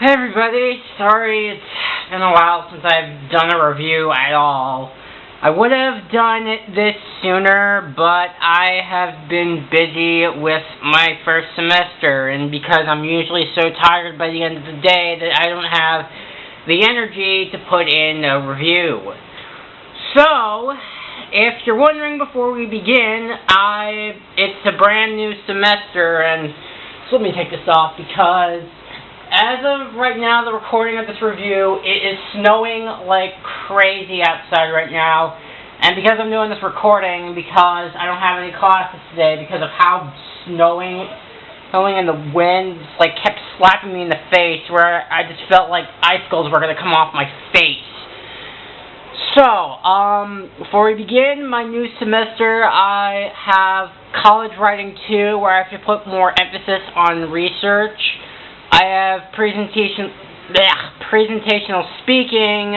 Hey everybody, sorry it's been a while since I've done a review at all. I would have done this sooner, but I have been busy with my first semester, and because I'm usually so tired by the end of the day that I don't have the energy to put in a review. So, if you're wondering before we begin, it's a brand new semester, and so let me take this off because as of right now, the recording of this review, it is snowing like crazy outside right now. And because I'm doing this recording, because I don't have any classes today, because of how snowing and the wind like kept slapping me in the face, where I just felt like icicles were going to come off my face. So, before we begin my new semester, I have College Writing 2, where I have to put more emphasis on research. I have presentational speaking,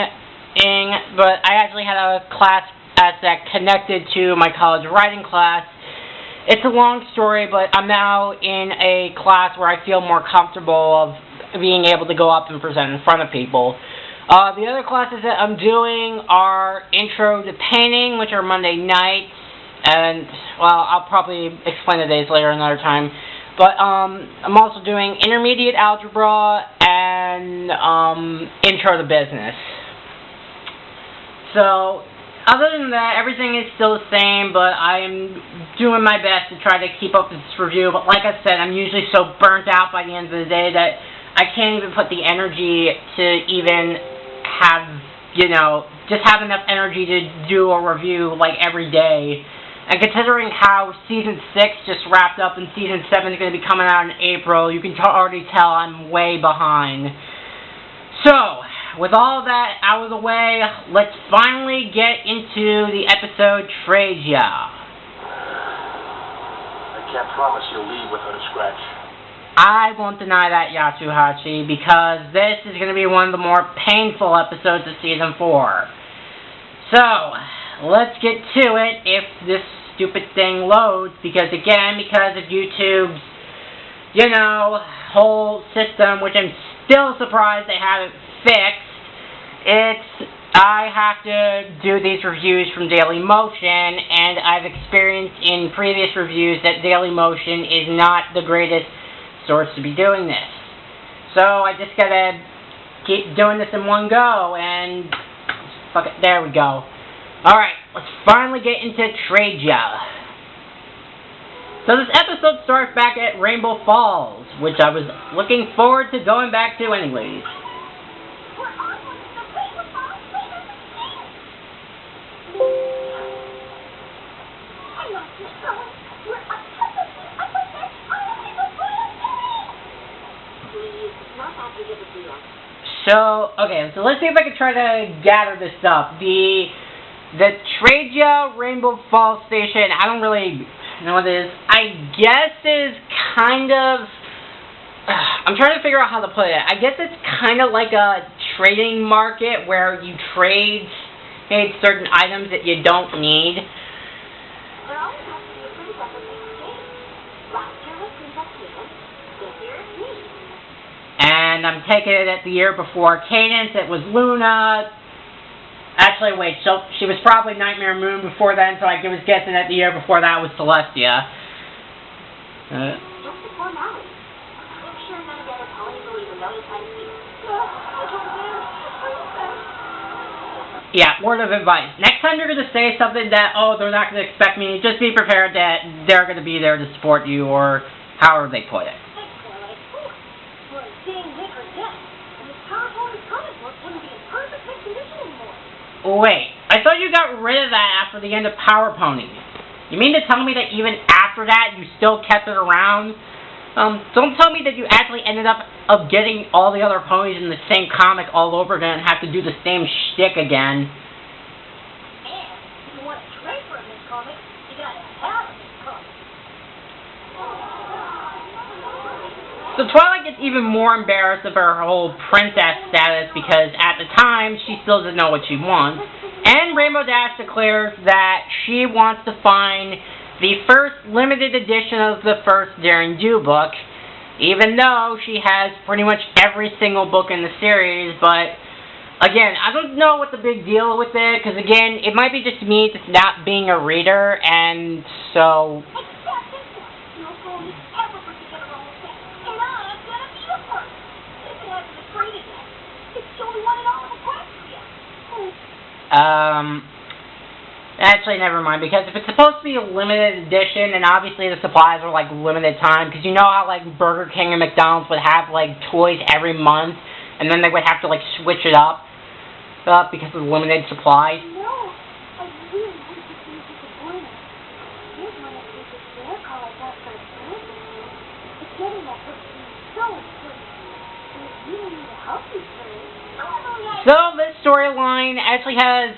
but I actually had a class that connected to my college writing class. It's a long story, but I'm now in a class where I feel more comfortable of being able to go up and present in front of people. The other classes that I'm doing are Intro to Painting, which are Monday nights, and, well, I'll probably explain the days later another time. But I'm also doing Intermediate Algebra and Intro to Business. So, other than that, everything is still the same, but I'm doing my best to try to keep up with this review. But like I said, I'm usually so burnt out by the end of the day that I can't even put the energy to even have, just have enough energy to do a review like every day. And considering how Season 6 just wrapped up and Season 7 is going to be coming out in April, you can already tell I'm way behind. So, with all that out of the way, let's finally get into the episode Tragia. I can't promise you'll leave without a scratch. I won't deny that, Yatsuhachi, because this is going to be one of the more painful episodes of Season 4. So, let's get to it if this stupid thing loads, because of YouTube's, whole system, which I'm still surprised they haven't fixed. I have to do these reviews from Dailymotion, and I've experienced in previous reviews that Dailymotion is not the greatest source to be doing this. So I just gotta keep doing this in one go, and fuck it, there we go. Alright, let's finally get into Tragia. So this episode starts back at Rainbow Falls, which I was looking forward to going back to anyways. So let's see if I can try to gather this up. The Tragia Rainbow Falls Station, I don't really know what it is. I guess is kind of, I'm trying to figure out how to put it. I guess it's kind of like a trading market where you trade certain items that you don't need. And I'm taking it at the year before Cadence, it was Luna. Actually, wait, so she was probably Nightmare Moon before then, so I was guessing that the year before that was Celestia. Yeah, word of advice. Next time you're going to say something that, they're not going to expect me, just be prepared that they're going to be there to support you, or however they put it. Wait, I thought you got rid of that after the end of Power Pony. You mean to tell me that even after that you still kept it around? Don't tell me that you actually ended up getting all the other ponies in the same comic all over again and have to do the same shtick again. And if you want to trade for this comic, you gotta have this comic. So Twilight gets even more embarrassed of her whole princess status because at the time she still doesn't know what she wants. And Rainbow Dash declares that she wants to find the first limited edition of the first Daring Do book, even though she has pretty much every single book in the series. But again, I don't know what the big deal with it, because again, it might be just me just not being a reader, and so... Actually, never mind, because if it's supposed to be a limited edition, and obviously the supplies are, like, limited time, because you know how, like, Burger King and McDonald's would have, like, toys every month, and then they would have to, like, switch it up because of limited supply? No, I really wish you could use the boiler. Here's one of these hair colors out for a it's getting that looks so good. You really need to help you first. So, this storyline actually has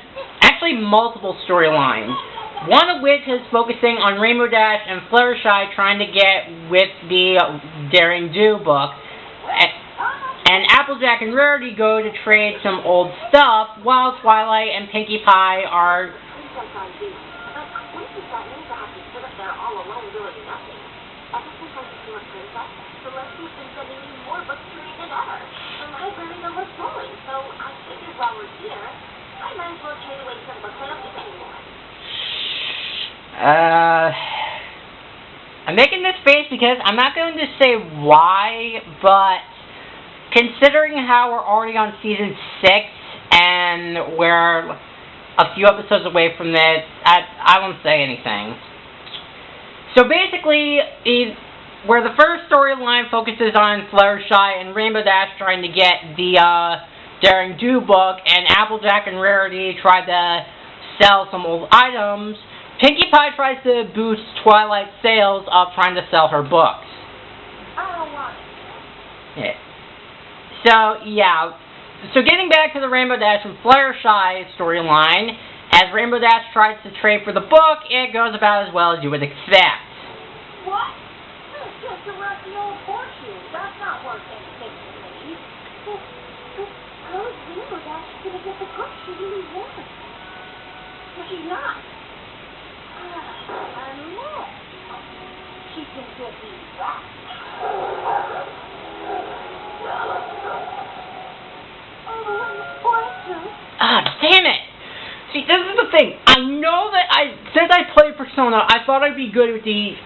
multiple storylines. One of which is focusing on Rainbow Dash and Fluttershy trying to get with the Daring Do book. And Applejack and Rarity go to trade some old stuff, while Twilight and Pinkie Pie are... I'm making this face because I'm not going to say why, but considering how we're already on season 6 and we're a few episodes away from this, I won't say anything. So basically, where the first storyline focuses on Fluttershy and Rainbow Dash trying to get the Daring Do book, and Applejack and Rarity try to sell some old items, Pinkie Pie tries to boost Twilight's sales up trying to sell her books. Yeah. So getting back to the Rainbow Dash and Fluttershy storyline, as Rainbow Dash tries to trade for the book, it goes about as well as you would expect. What? It's just a rusty old horseshoe. That's not worth anything to me. But how is Rainbow Dash going to get the book she really wants? Well, she's not. Unless she can get these back. Damn it! See, this is the thing. I know that since I played Persona, I thought I'd be good with these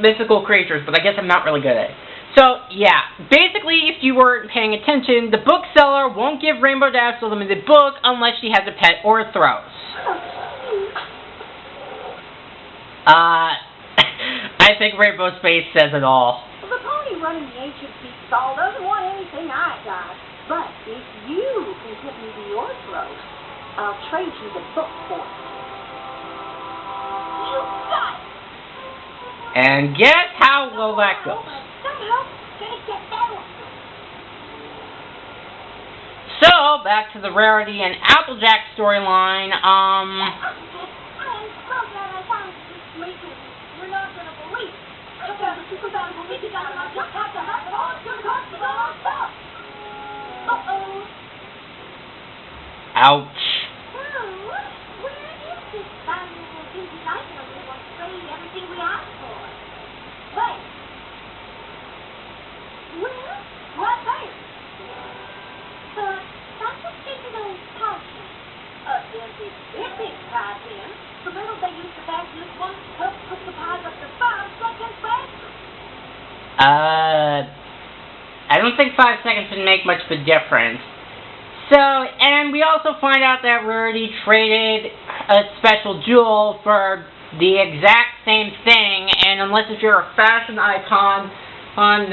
mystical creatures, but I guess I'm not really good at it. So, yeah. Basically, if you weren't paying attention, the bookseller won't give Rainbow Dash the limited book unless she has a pet or a throws. I think Rainbow's face says it all. Well, the pony running the ancient beast stall doesn't want anything I got. But if you can get me to your throat, I'll trade you the book for it. You got it! And guess how well that goes. Somehow, gonna get better. So, back to the Rarity and Applejack storyline, You're not gonna believe. Uh-oh. Ouch. Where is this valuable busy item that will trade everything we asked for? Wait. Well, right there. That's a stupid old pouch. If it's tied in, the little they used to bag this one help put the pies up to 5 seconds faster. I don't think 5 seconds would make much of a difference. So, and we also find out that Rarity traded a special jewel for the exact same thing, and unless if you're a fashion icon,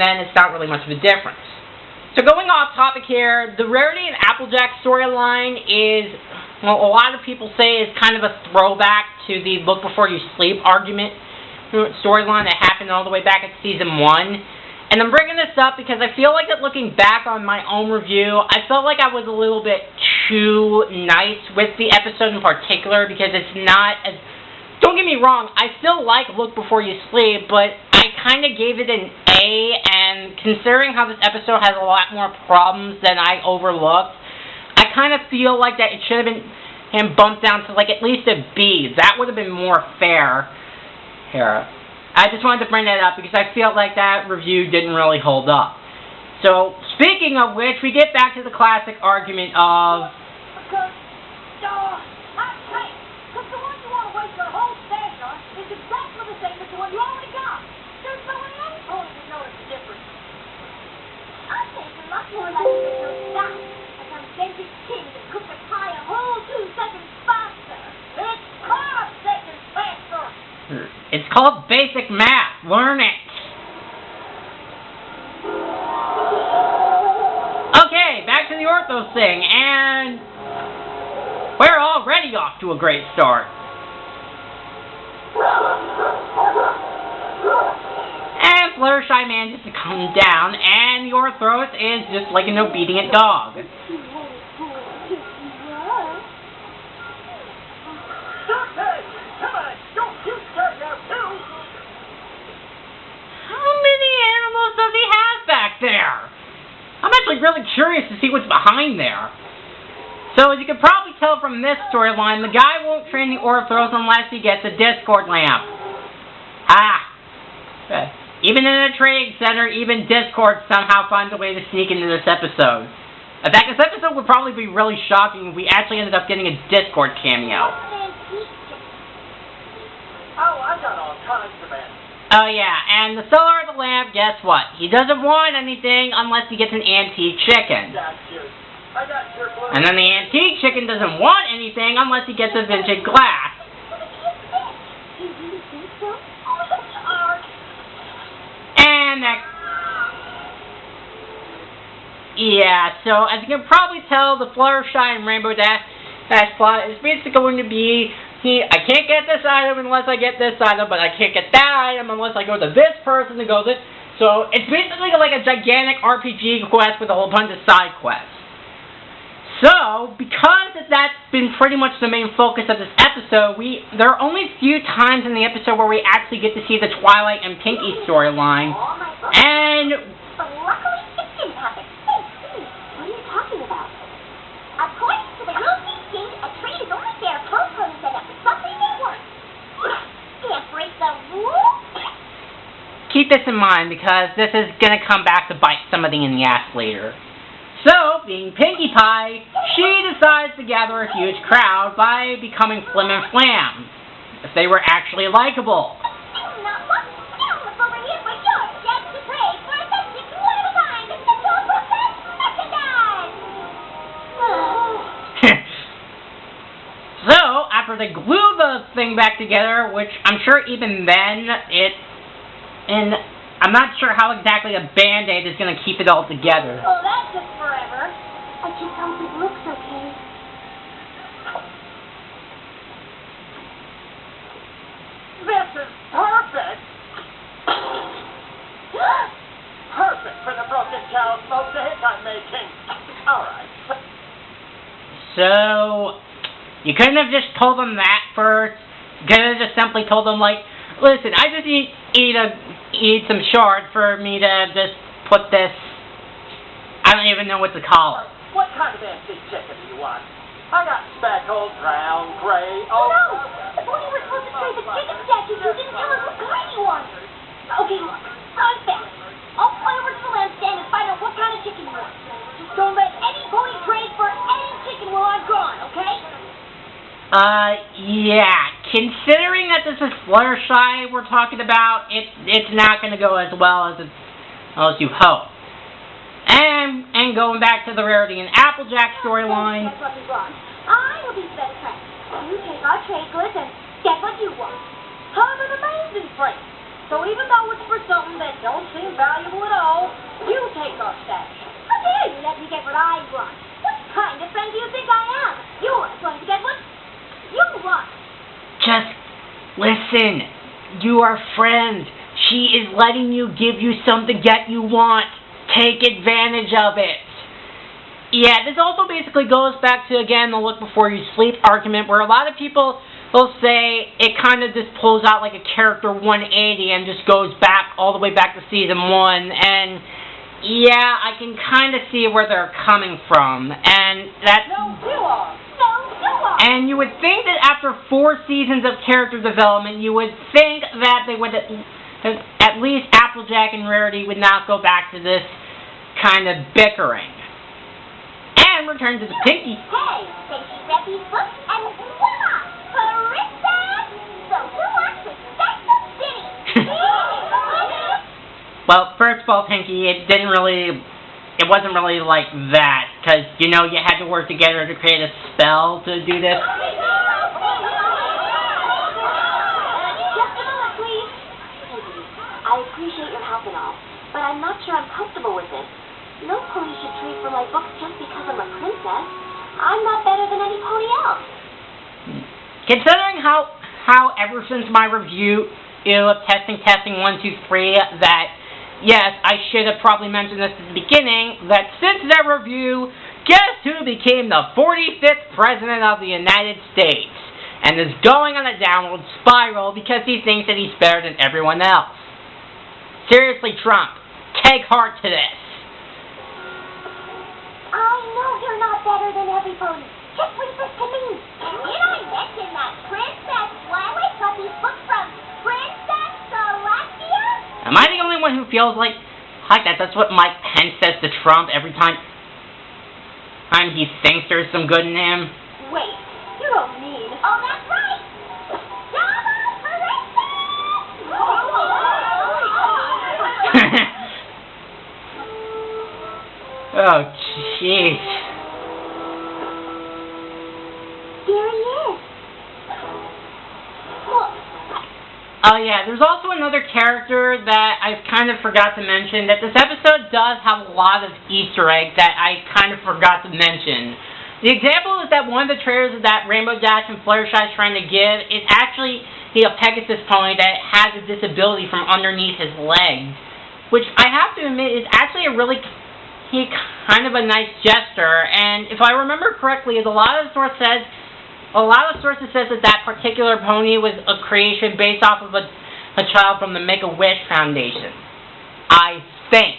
then it's not really much of a difference. So going off topic here, the Rarity and Applejack storyline is, well, a lot of people say is kind of a throwback to the Look Before You Sleep argument storyline that happened all the way back at Season 1. And I'm bringing this up because I feel like that looking back on my own review, I felt like I was a little bit too nice with the episode in particular because it's not as... Don't get me wrong, I still like Look Before You Sleep, but I kind of gave it an A, and considering how this episode has a lot more problems than I overlooked, I kind of feel like that it should have been bumped down to like at least a B. That would have been more fair. Here. I just wanted to bring that up because I feel like that review didn't really hold up. So, speaking of which, we get back to the classic argument of... Because the one you want to waste your whole stash on is exactly the same as the one you already got. There's no way any pony would notice the difference. I'm thinking much more like the stuff. Like some vintage king that cooked a pie a whole 2 seconds faster. It's called seconds faster. It's called basic math. Learn it. Okay, back to the ortho thing, and we're already off to a great start. And Fluttershy manages to come down, and the Orthros is just like an obedient dog. How many animals does he have back there? I'm actually really curious to see what's behind there. So, as you can probably tell from this storyline, the guy won't train the Orthros unless he gets a Discord lamp. Even in a training center, even Discord somehow finds a way to sneak into this episode. In fact, this episode would probably be really shocking if we actually ended up getting a Discord cameo. Oh, I've got all kinds of answers. Oh yeah, and the seller of the lamp, guess what? He doesn't want anything unless he gets an antique chicken. I got your blue. And then the antique chicken doesn't want anything unless he gets a vintage glass. And that... Yeah, so as you can probably tell, the Fluttershy and Rainbow Dash plot is basically going to be... I can't get this item unless I get this item, but I can't get that item unless I go to this person to go this. So it's basically like a gigantic RPG quest with a whole bunch of side quests. So, because that's been pretty much the main focus of this episode, there are only a few times in the episode where we actually get to see the Twilight and Pinky storyline. And... But luckily it didn't happen. Hey, what are you talking about? According to the rules teaching, a trade is only fair if both ponies end up with something they want. Can't break the rules. Keep this in mind because this is going to come back to bite somebody in the ass later. So, being Pinkie Pie, she decides to gather a huge crowd by becoming Flim and Flam, if they were actually likable. So, after they glue the thing back together, which I'm sure even then, I'm not sure how exactly a Band-Aid is going to keep it all together. Oh, that took forever. I just hope it looks okay. This is perfect! Perfect for the broken cow smoke the hit I'm making. Alright. So, you couldn't have just told them that first. You could have just simply told them, like, listen, I just eat some short for me to just put this, I don't even know what to call it. What kind of antique chicken do you want? I got speckled, brown, gray, Oh no! The boy was supposed to trade the chicken statues. You didn't tell us what kind you wanted. Okay, look, I'm fast. I'll fly over to the lampstand and find out what kind of chicken you want. Just don't let any pony trade for any chicken while I'm gone, okay? Yeah. Considering that this is Fluttershy we're talking about, it's not going to go as well as you hope. And going back to the Rarity and Applejack storyline. I will be the better friend. You take our trade goods and get what you want. Have an amazing friend. So even though it's for something that don't seem valuable at all, you take our stash. How dare you let me get what I want? What kind of friend do you think I am? You're going to get what you want. Just listen. You are friends. She is letting you give you something that you want. Take advantage of it. Yeah, this also basically goes back to, again, the look before you sleep argument, where a lot of people will say it kind of just pulls out like a character 180 and just goes back all the way back to season 1. And yeah, I can kind of see where they're coming from. And that. No, you are. No, you are. And you would think that after 4 seasons of character development, you would think that they would at least Applejack and Rarity would not go back to this kind of bickering. And return to the Pinky. Hey, Pinky read these books and voila! Princess! So who wants to set the city? Well, first of all, Pinky, it wasn't really like that, because, you know, you had to work together to create a spell to do this. Just a moment, please. Pinky, I appreciate your help and all, but I'm not sure I'm comfortable with this. No pony should trade for my books just because I'm a princess. I'm not better than any pony else. Considering how ever since my review of Testing 1, 2, 3, that, yes, I should have probably mentioned this at the beginning, that since that review, guess who became the 45th President of the United States? And is going on a downward spiral because he thinks that he's better than everyone else. Seriously, Trump, take heart to this. I know you're not better than every pony. Just leave this to me. And did I mention that Princess Twilight got these books from Princess Celestia? Am I the only one who feels like that? That's what Mike Pence says to Trump every time he thinks there's some good in him. Wait, you don't mean... Oh, that's right! Double Princess! Oh, jeez. There he is. Look. Oh, yeah, there's also another character that I kind of forgot to mention, that this episode does have a lot of Easter eggs that I kind of forgot to mention. The example is that one of the trailers that Rainbow Dash and Fluttershy is trying to give is actually a Pegasus pony that has a disability from underneath his legs, which I have to admit is actually he's kind of a nice gesture, and if I remember correctly, a lot of sources says that particular pony was a creation based off of a child from the Make-A-Wish Foundation, I think.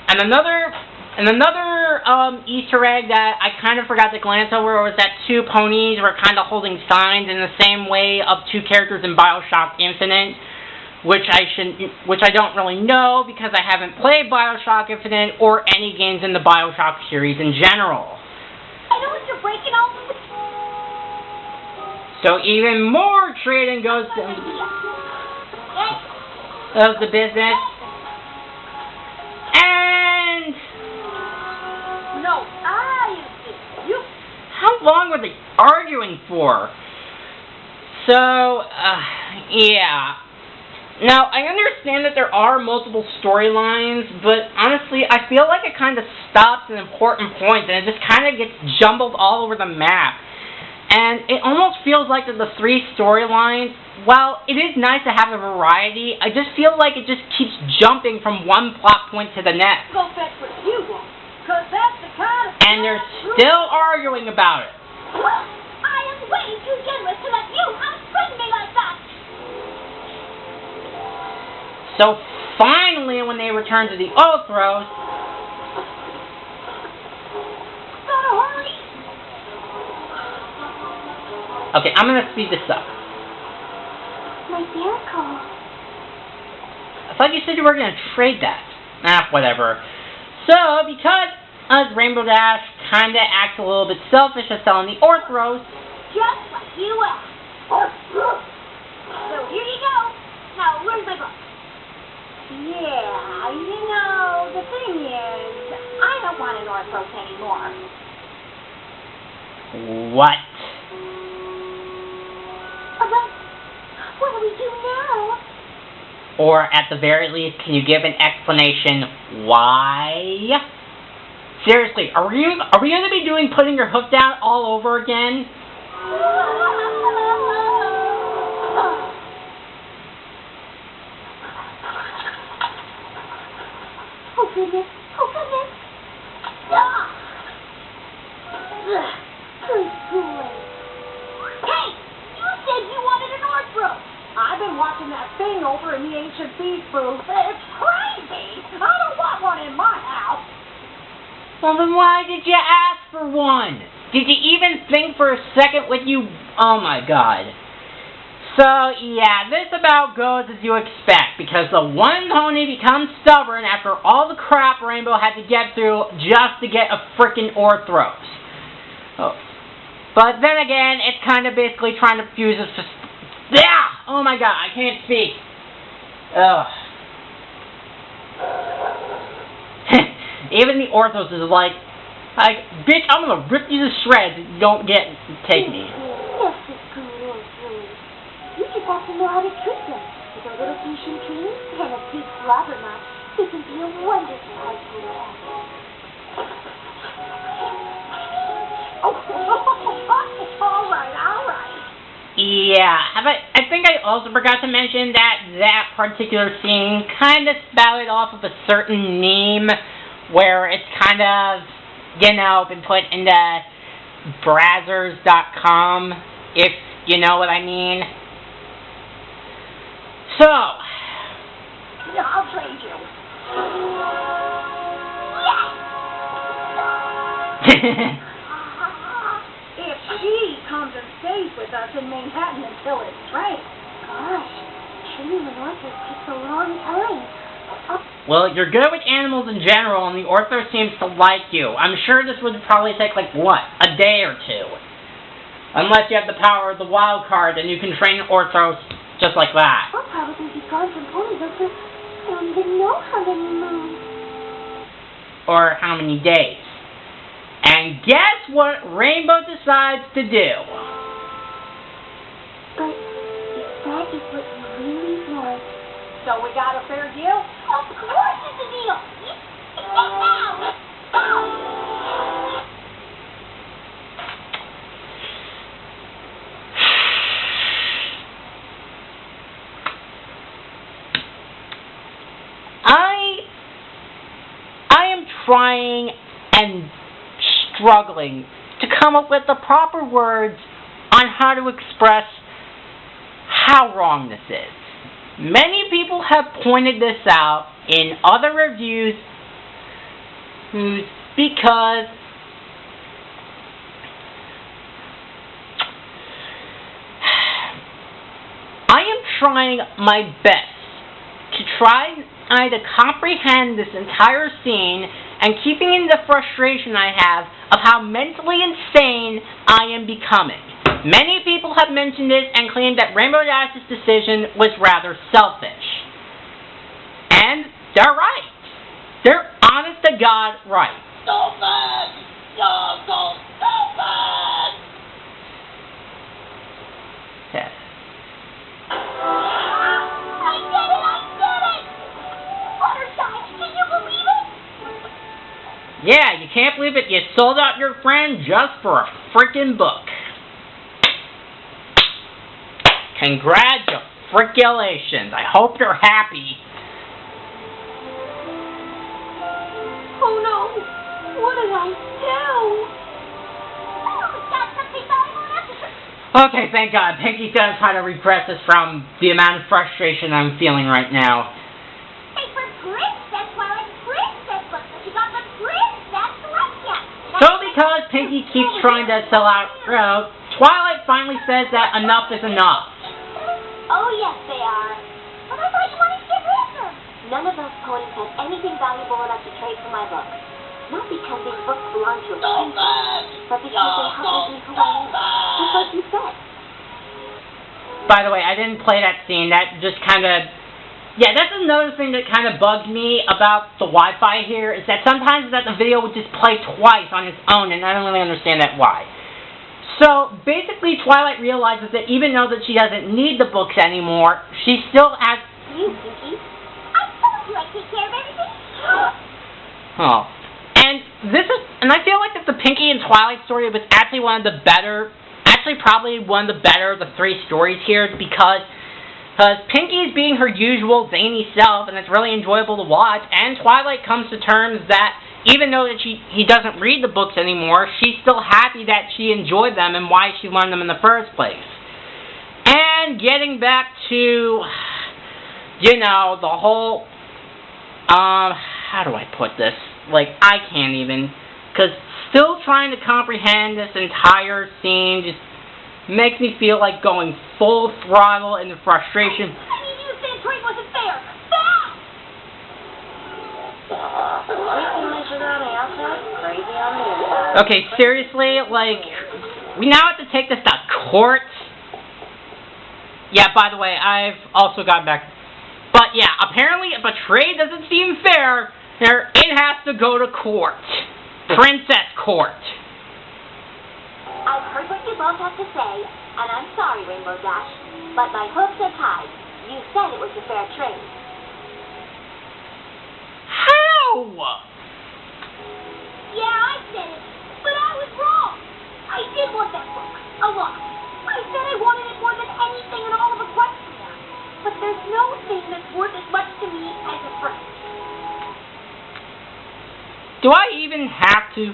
And another Easter egg that I kind of forgot to glance over was that two ponies were kind of holding signs in the same way of two characters in BioShock Infinite, which I don't really know because I haven't played BioShock Infinite or any games in the BioShock series in general. I know what you're breaking off. So even more trading goes to the business. And No, you. How long were they arguing for? So, yeah. Now, I understand that there are multiple storylines, but honestly, I feel like it kind of stops at important points, and it just kind of gets jumbled all over the map. And it almost feels like that the three storylines, while it is nice to have a variety, I just feel like it just keeps jumping from one plot point to the next. Go fetch what you want, 'cause that's the kind of... And they're still arguing about it. I am way too generous to let you unfriend me like that! So finally, when they return to the Othros... Gotta hurry! Okay, I'm gonna speed this up. My miracle. I thought you said you were gonna trade that. Whatever. So, because Rainbow Dash kinda acts a little bit selfish as selling the Orthros... Just like you asked. So here you go. Now, where's my book? Yeah, you know, the thing is, I don't want an Orthros anymore. What? Well, what do we do now? Or at the very least, can you give an explanation why? Seriously, are we going to be putting your hoof down all over again? Oh goodness! Oh goodness! Good boy. Hey! You said you wanted an Orthros! I've been watching that thing over in the Ancient Beast booth. It's crazy! I don't want one in my house! Well, then why did you ask for one? Did you even think for a second what you... Oh my god. So, yeah, this about goes as you expect, because the one pony becomes stubborn after all the crap Rainbow had to get through just to get a frickin' Orthros. Oh. But then again, it's kind of basically trying to fuse his... Yeah! Oh my god, I can't speak. Ugh. Even the Orthros is like, bitch, I'm gonna rip you to shreds if you don't take me. You just have to know how to treat them. With a little patient training and a big blabbermouth, they can be a wonderful high school athlete. All right. Yeah, I think I also forgot to mention that particular scene kind of spouted off of a certain meme where it's kind of, been put into Brazzers.com, if you know what I mean. So. Yeah, I'll trade you. Yes! If she comes and stays with us in Manhattan until it's trained. Gosh, training an Orthros takes a long time. Well, you're good with animals in general, and the Orthros seems to like you. I'm sure this would probably take, a day or two. Unless you have the power of the wild card, and you can train Orthros just like that. I'll probably be gone from Ponyville for know how many months. Or how many days. And guess what Rainbow decides to do? But if that is what you really want... So we got a fair deal? Of course it's a deal! I am trying and struggling to come up with the proper words on how to express how wrong this is. Many people have pointed this out in other reviews because I am trying my best to try to comprehend this entire scene and keeping in the frustration I have of how mentally insane I am becoming. Many people have mentioned this and claimed that Rainbow Dash's decision was rather selfish. And they're right. They're honest to God right. Stupid! You're so stupid! Yes. I did it! Fluttershy, can you believe it? Yeah, you can't believe it. You sold out your friend just for a freaking book. Congratulations. I hope you're happy. Oh no! What did I do? Oh, that's something valuable. Okay, thank God. Pinky's gonna try to repress this from the amount of frustration I'm feeling right now. Hey, for Princess, well, it's Princess book, but you got the Princess Selection. So because Pinky keeps trying to sell out, Twilight finally says that enough is enough. Oh, yes, they are. But I thought you wanted to get rid of them. None of those ponies have anything valuable enough to trade for my books. Not because these books belong to a princess, but because they help me be who I am, just like you said. By the way, I didn't play that scene. That just kind of... Yeah, that's another thing that kind of bugged me about the Wi-Fi here, is that sometimes the video would just play twice on its own, and I don't really understand that why. So, basically, Twilight realizes that even though that she doesn't need the books anymore, she still has... You, Pinky. I told you I'd take care of everything. Oh. And I feel like that the Pinky and Twilight story was actually one of the better... Actually, probably one of the better of the three stories here, because Pinky is being her usual zany self, and it's really enjoyable to watch, and Twilight comes to terms that even though that he doesn't read the books anymore, she's still happy that she enjoyed them and why she learned them in the first place. And getting back to, the whole, how do I put this? I can't even, because still trying to comprehend this entire scene, just makes me feel like going full throttle into frustration. I mean, you said trade wasn't fair. Fair! Okay, seriously, like, we now have to take this to court. Yeah, by the way, I've also got back. But yeah, apparently if a trade doesn't seem fair, it has to go to court. Princess Court. I've heard what you both have to say, and I'm sorry, Rainbow Dash, but my hopes are tied. You said it was a fair trade. How? Yeah, I said it, but I was wrong. I did want that book. A lot. I said I wanted it more than anything in all of Equestria. But there's no thing that's worth as much to me as a friend. Do I even have to?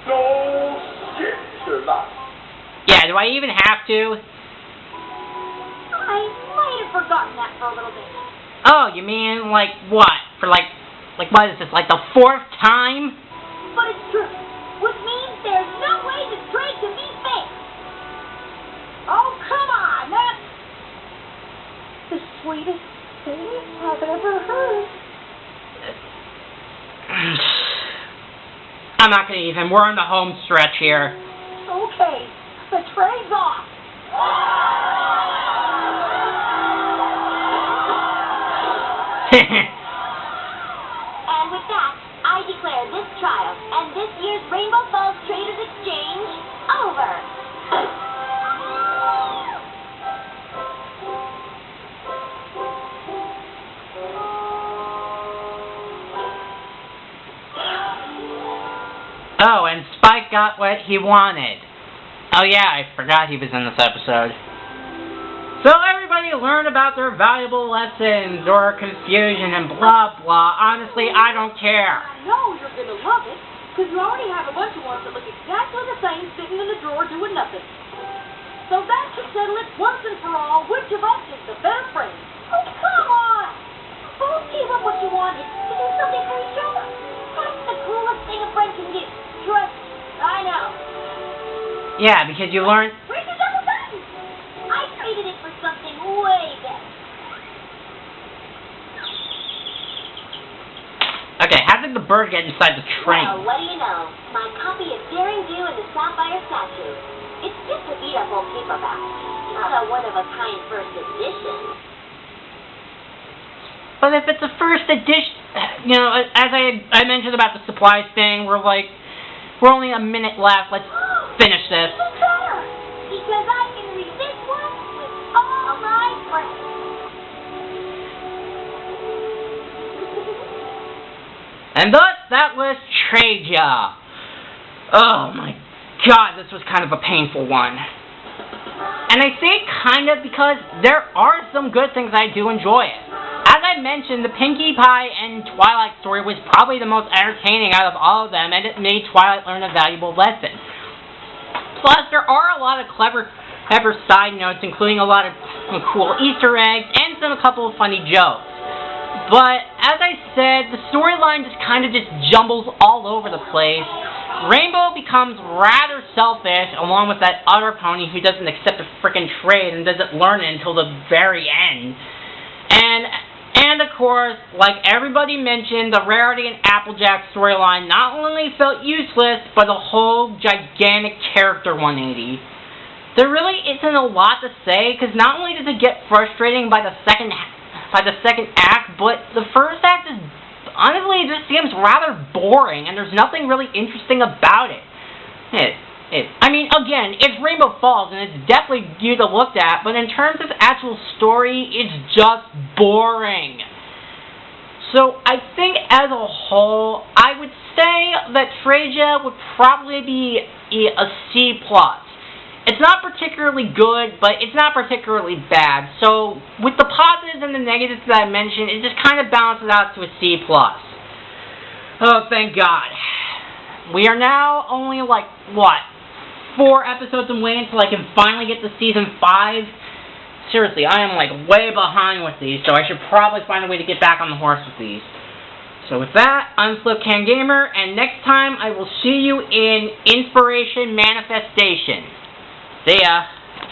No shit, Sherlock. Yeah, do I even have to? I might have forgotten that for a little bit. Oh, you mean, like, what? For, like, what is this, like the 4th time? But it's true. Which means there's no way this trade can be fair. Oh, come on. That's the sweetest thing I've ever heard. I'm not gonna even. We're on the home stretch here. Okay, the trade's off. And with that, I declare this trial and this year's Rainbow Falls Traders Exchange over. Oh, and Spike got what he wanted. Oh yeah, I forgot he was in this episode. So everybody learned about their valuable lessons or confusion and blah blah. Honestly, I don't care. I know you're gonna love it, because you already have a bunch of ones that look exactly the same sitting in the drawer doing nothing. So that should settle it once and for all. Which of us is the better friend? Oh, come on! Both gave up what you wanted to do something for each other. That's the coolest thing a friend can do. Trust me, I know. Yeah, because you learned. Where's the double button? I traded it for something way better. Okay, how did the bird get inside the train? Well, what do you know? My copy of Daring Do and the Sapphire Statue. It's just a beat-up old paperback. Not a one-of-a-kind first edition. But if it's a first edition, you know, as I mentioned about the supplies thing, we're only a minute left. Let's finish this. Even better, because I can read this one with all my friends. And thus, that was Traja. Oh my god, this was kind of a painful one. And I say kind of because there are some good things I do enjoy it. As I mentioned, the Pinkie Pie and Twilight story was probably the most entertaining out of all of them, and it made Twilight learn a valuable lesson. Plus, there are a lot of clever side notes, including a lot of cool Easter eggs, and a couple of funny jokes. But, as I said, the storyline just kind of jumbles all over the place. Rainbow becomes rather selfish, along with that other pony who doesn't accept a frickin' trade and doesn't learn it until the very end. And of course, like everybody mentioned, the Rarity and Applejack storyline not only felt useless, but a whole gigantic character 180. There really isn't a lot to say, because not only does it get frustrating by the second act, but the first act is, honestly, it just seems rather boring, and there's nothing really interesting about it. I mean, again, it's Rainbow Falls, and it's definitely due to look at, but in terms of actual story, it's just boring. So, I think as a whole, I would say that Traja would probably be a C+. It's not particularly good, but it's not particularly bad. So, with the positives and the negatives that I mentioned, it just kind of balances out to a C+. Oh, thank God. We are now only, 4 episodes away until I can finally get to Season 5. Seriously, I am, way behind with these, so I should probably find a way to get back on the horse with these. So with that, I'm Flipcan Gamer, and next time I will see you in Inspiration Manifestation. See ya.